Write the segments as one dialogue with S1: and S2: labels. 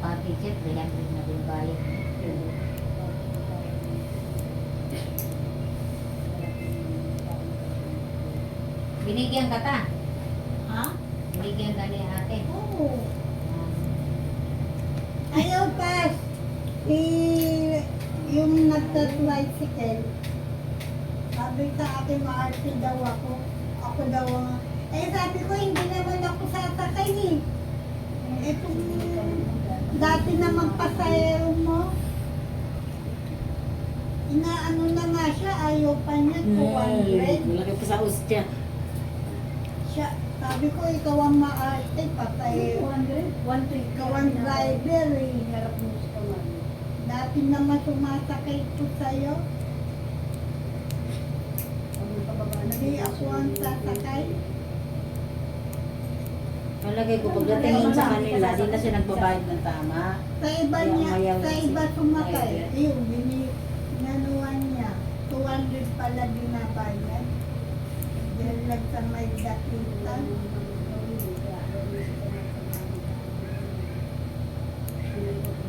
S1: ang package, 300 na din bayad. Binigyan ka ta?
S2: Ha?
S1: Binigyan ka ni ate?
S2: Oo.
S3: Ayaw pa. Yung nagta-tricycle, sabi sa akin, maarte daw ako. Ako daw ang... sabi ko, hindi naman ako sasakay eh. Kung dati naman pasayero mo, inaano na nga siya, ayaw pa niya, 200.
S2: Malaki pa sa ustya.
S3: Siya, sabi ko, ikaw ang maarte, pasayero.
S4: 120.
S3: Ikaw ang driver eh.
S4: Harap mo sa kamay.
S3: Dati naman sumasakay ko sa'yo. Hindi ako ang sasakay.
S2: Malagay ko, pagdating sa kanila, di na siya nagbabayad ng tama.
S3: Sa iba
S2: Kaya
S3: niya,
S2: mayaw
S3: sa
S2: na
S3: iba
S2: siya.
S3: sumakay.
S2: Mayaw.
S3: Ayun, binanuan niya. 200 pala binabayad. Dahil lang sa may dakitan.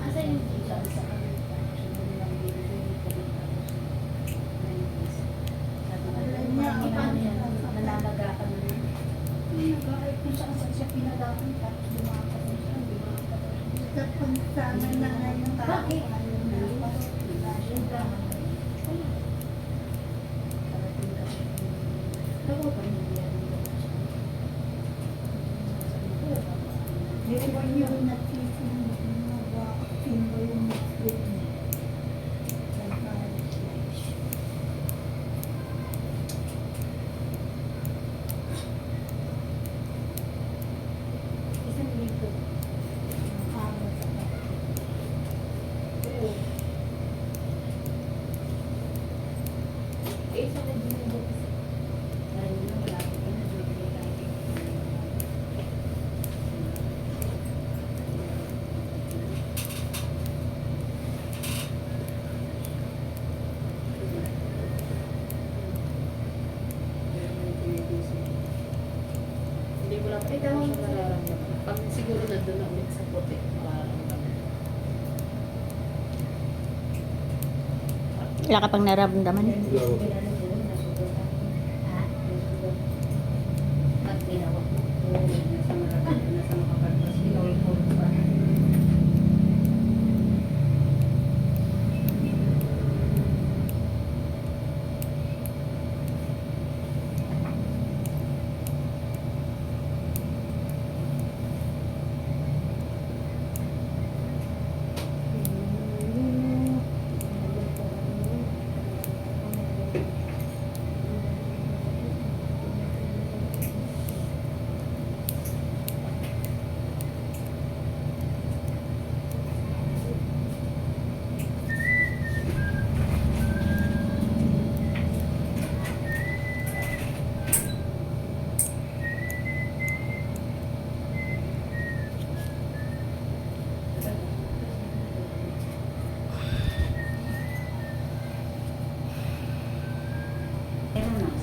S4: Asa yung isa sa kanila?
S3: Alam niya,
S4: Nalalaga ka na yun. Nag-aarit kung saan siya pinadakan tapos lumakad siya. Hindi makakatawa.
S3: sa pagsama na ngayon.
S4: Bakit?
S3: Ayaw na ako. Hindi niyo nagsisimba ba sino yung Muslim niya.
S4: Isang linggo.
S3: Araw sa
S4: Isa ko din yung
S1: Dahil yun, malapit ka na, bibigay tayo.
S5: Hindi mo lang kita mo siya nararamdaman. Pag siguro nandun na ulit sa puti, mararamdaman.
S6: Wala ka pang nararamdaman.
S7: Wala ko.
S1: Ha? Pag tinawag mo.
S8: Nasa makapagpas. Ikaw yung puro pa.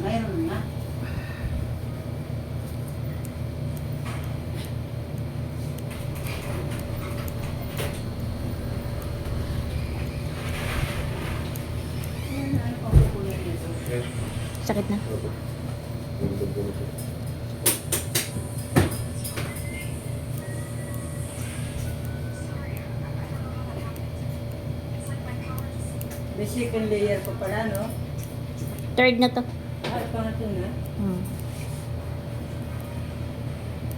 S2: Mayroon na. Ano pa kukunin nito?
S7: Eh,
S6: Sakit na.
S7: opo. Ganito po na siya.
S8: May second layer pa pala, no?
S6: Third na to.
S8: Pangatlo na.
S6: Hmm.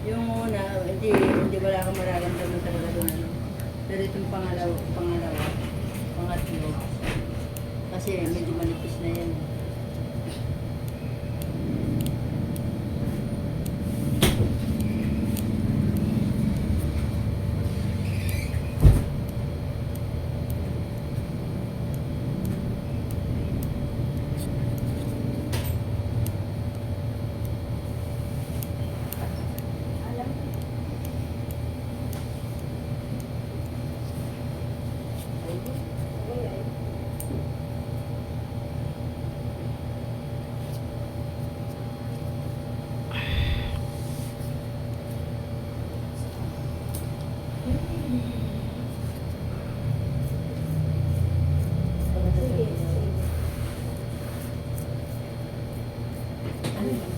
S8: Yung una, hindi wala akong mararamdaman talaga doon. Ano. Pero itong pangalawa, pangatlo. Kasi medyo manipis na yan.
S2: Ano?